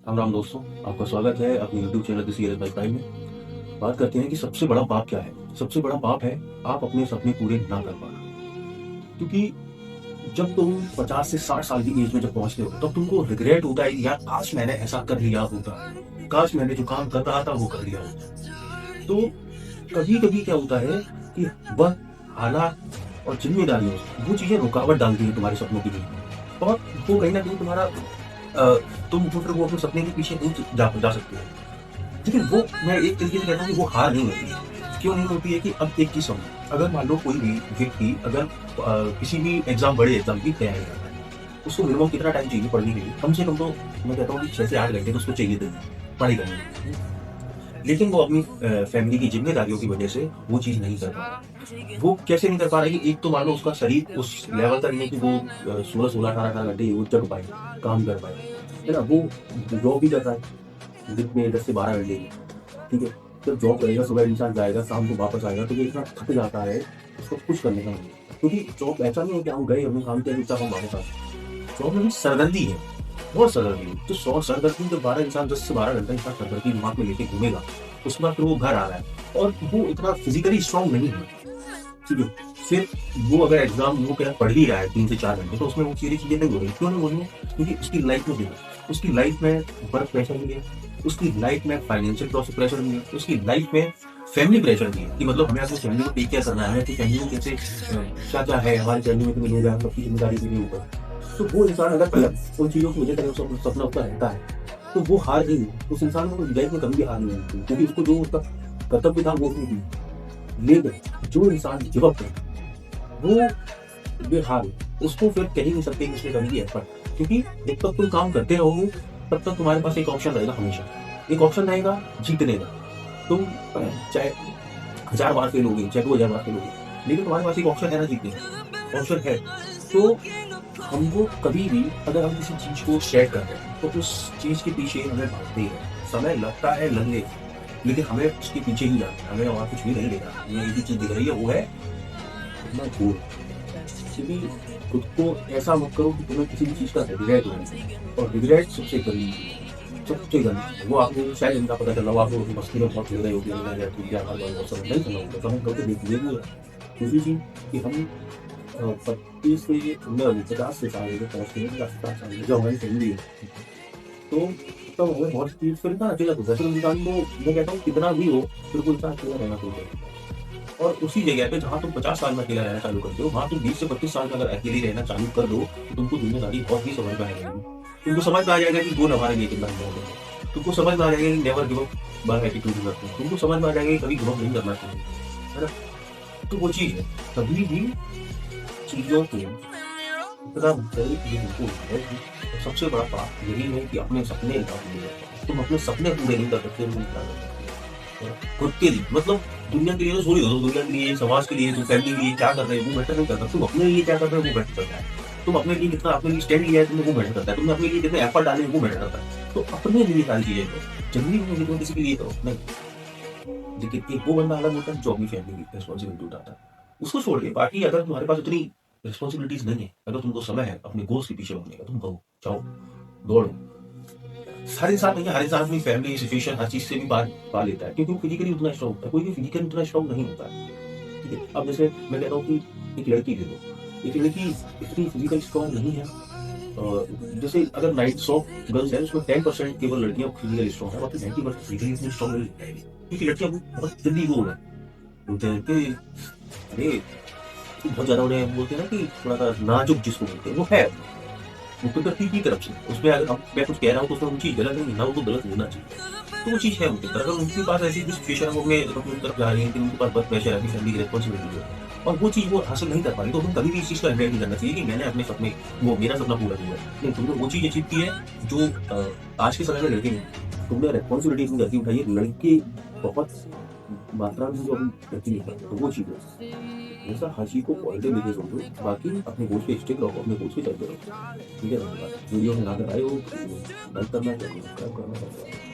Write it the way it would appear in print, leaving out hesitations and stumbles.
राम राम दोस्तों, आपका स्वागत है अपने YouTube channel the serious by prime में। बात करते हैं कि सबसे बड़ा पाप क्या है। सबसे बड़ा पाप है आप अपने सपने पूरे ना कर पाना। क्योंकि जब तुम 50 से 60 साल की एज में जब पहुंचते हो तब तुमको रिग्रेट होता है, यार काश मैंने ऐसा कर लिया होता, काश मैंने जो काम कर रहा था वो कर लिया होता। तो कभी कभी क्या होता है कि वह हालात और जिम्मेदारियों वो चीजें रुकावट डालती हैं तुम्हारे सपनों के लिए, और वो कहीं ना कहीं तुम्हारा तुम फिर वो अपने सपने के पीछे नहीं जा सकते हो। लेकिन वो मैं एक तरीके से कहता हूँ कि वो हार नहीं होती है। क्यों नहीं होती है कि अब एक चीज समझो, अगर मान लो कोई भी व्यक्ति अगर किसी भी एग्जाम, बड़े एग्जाम की तैयारी कर रहा है, उसको मिनिमम कितना टाइम चाहिए पढ़ने के लिए? कम से कम तो मैं कहता हूँ कि 6 से 8 घंटे तो उसको चाहिए दिन पढ़ाई करने के लिए। लेकिन वो अपनी फैमिली की जिम्मेदारियों की वजह से वो चीज नहीं कर पा रहा। वो कैसे नहीं कर पा रहा है कि एक तो मान लो उसका शरीर उस लेवल तक नहीं कि वो 16 18 18 घंटे वो जग पाए, काम कर पाए, है ना। वो जॉब भी कर रहा है दिन में 10 से 12 घंटे की, ठीक है। जब जॉब करेगा, सुबह इंसान जाएगा, शाम को वापस आएगा, तो ये इतना थक जाता है उसको कुछ करने का नहीं। क्योंकि जॉब ऐसा नहीं है कि हम गए, हमने काम किया, चुपचाप हम वापस आ गए। जॉब में भी सरदर्दी है, बहुत सरदर्दी है। तो 100 सरदर्दी जब 12 इंसान 10 से 12 घंटा इंसान सरदर्दी दिमाग में लेके घूमेगा, उसके बाद फिर वो घर आ रहा है और वो इतना फिजिकली स्ट्रांग नहीं है, ठीक है। फिर वो अगर एग्जाम वो क्या पढ़ भी रहा है 3 से 4 घंटे, तो उसमें वो सारी चीजें नहीं हो रही। क्यों नहीं हो रही है? क्योंकि उसकी लाइफ में देखो, उसकी लाइफ में वर्क प्रेशर भी है, उसकी लाइफ में फाइनेंशियल प्रेशर भी है, उसकी लाइफ में फैमिली प्रेशर भी है कि मतलब हमें अपनी फैमिली को टेक केयर करना है, कि फैमिली में कैसे क्या क्या है, हमारी फैमिली में तो मिलेगा, सबकी जिम्मेदारी भी नहीं ऊपर। तो वो इंसान अगर उन चीजों की वजह से सपना उसका रहता है, तो वो हार नहीं है। उस इंसान को लाइफ में कभी भी हार नहीं होती, क्योंकि उसको जो उसका कर्तव्य था वो उसने किया। लेकिन जो इंसान गिव अप करे वो बेहाल, उसको फिर कह ही नहीं सकते कि उसने कभी भी एफर्ट। क्योंकि जब तक तुम काम करते रहोगे तब तक तुम्हारे पास एक ऑप्शन रहेगा, हमेशा एक ऑप्शन रहेगा जीतने का। तुम चाहे 1000 बार फेल होगे, चाहे 2000 बार फेल होगे, लेकिन तुम्हारे पास एक ऑप्शन है ना जीतने का, ऑप्शन है। तो हमको कभी भी अगर हम किसी चीज को शेयर कर रहे हैं तो उस चीज के पीछे हमें भागते ही है। समय लगता है लगने, लेकिन हमें उसके पीछे ही जाना है, हमें और कुछ भी नहीं लेना। हमें एक ही चीज दिख रही है, वो है अपना गोल। क्योंकि खुद को ऐसा मत करो कि तुम्हें किसी भी चीज का रिग्रेट हो, और रिग्रेट सबसे गंदी सबसे गंदी। वो आपको शायद इनका पता चला, वो आपको मस्ती में बहुत हो रही होगी, सब नहीं करना होगा। समझ करके देखिए वो दूसरी चीज कि हम 25 से 50 से साल पहुंचते हैं, 50 साल जब हमारी फैमिली है, तो तब हमें बहुत चीज फिर ना अकेला होता है। फिर इंसान को मैं कहता हूँ कितना भी हो, फिर वो इंसान अकेला रहना शुरू करता है। और उसी जगह पे जहाँ तुम 50 साल में अकेला रहना चालू करते हो, वहाँ तुम 20 से 25 साल में अगर अकेले रहना चालू कर दो, तो तुमको दुनियादारी बहुत ही समझ में आ जाएगी। तुमको समझ में आ जाएगा कि गोल हमारे लिए कितना इम्पोर्टेंट है। तुमको समझ में आ जाएगा कि never give up by attitude करते हैं। तुमको समझ में आ जाएगा कि कभी गिव अप नहीं करना चाहिए, है ना। तो वो चीज है, कभी भी चीजों को इतना है कि सबसे बड़ा पाप यही है कि अपने सपने ना पूरे कर पाओ। तुम अपने सपने पूरे नहीं कर सकते, तुम क्या कर सकते हो? खुद के लिए मतलब दुनिया के लिए तो छोड़ दो, दुनिया के लिए, समाज के लिए, तुम फैमिली के लिए क्या कर रहे हो वो मैटर नहीं करता। तुम अपने लिए क्या कर रहे हो वो मैटर करता है। तुम अपने लिए कितना अपने लिए स्टैंड लिया है तुमने, वो मैटर करता है। तुमने अपने लिए कितने एफर्ट डाले वो मैटर करता है। तो अपने लिए सारी चीजें करो, जरूरी नहीं है कि तुम किसी के लिए करो, नहीं। लेकिन एक वो बंदा अलग होता है जो अपनी फैमिली की रिस्पॉन्सिबिलिटी उठाता है, उसको छोड़ के बाकी अगर तुम्हारे पास उतनी रिस्पॉन्सिबिलिटीज नहीं है, अगर तुमको समय है अपने गोल्स के पीछे भागने का, तुम कहो जाओ दौड़ो। हर इंसान नहीं है, हर इंसान अपनी फैमिली सिचुएशन हर चीज से भी बात पा लेता है, क्योंकि वो फिजिकली उतना स्ट्रॉन्ग होता है। कोई भी फिजिकली उतना स्ट्रॉन्ग नहीं होता है, ठीक है। अब जैसे मैं कहता हूँ कि एक लड़की ले लो, एक लड़की इतनी फिजिकली स्ट्रॉन्ग नहीं है। जैसे अगर 100 गर्ल्स है उसमें 10% केवल लड़कियां फिजिकली स्ट्रॉन्ग है, बाकी 90% फिजिकली इतनी स्ट्रॉन्ग नहीं है। क्योंकि लड़कियां बहुत जल्दी वो है, बोलते हैं कि अरे बहुत ज्यादा उन्हें बोलते हैं ना कि थोड़ा सा नाजुक जिसको बोलते हैं, वो है वो प्रकृति की तरफ से। उसमें अगर अब मैं कुछ कह रहा हूँ तो उसमें वो चीज गलत नहीं ना, वो गलत होना चाहिए। तो वो चीज है उनके तरफ। अगर उनके पास ऐसी कुछ सिचुएशन है, वो अपनी तरफ जा रही है कि उनके पास बहुत प्रेशर है, फैमिली की रिस्पॉन्सिबिलिटी है, और वो चीज वो हासिल नहीं कर पा रही, तो तुम कभी भी इस चीज का रिग्रेट नहीं करना चाहिए कि मैंने अपने सपने, वो मेरा सपना पूरा किया है। नहीं, तुमने वो चीज अचीव की है जो आज के समय में लड़के नहीं। तुमने रिस्पॉन्सिबिलिटी अपनी गलती उठाई है, लड़के बहुत मात्रा में जो अभी गलती नहीं करते, तो वो चीज है। ऐसा हर चीज को पॉजिटिव लेके समझो, बाकी अपने गोल्स पे स्टिक रहो, अपने गोल्स पे चलते रहो, ठीक है। धन्यवाद। वीडियो में ना आए हो लाइक करना, सब्सक्राइब करना।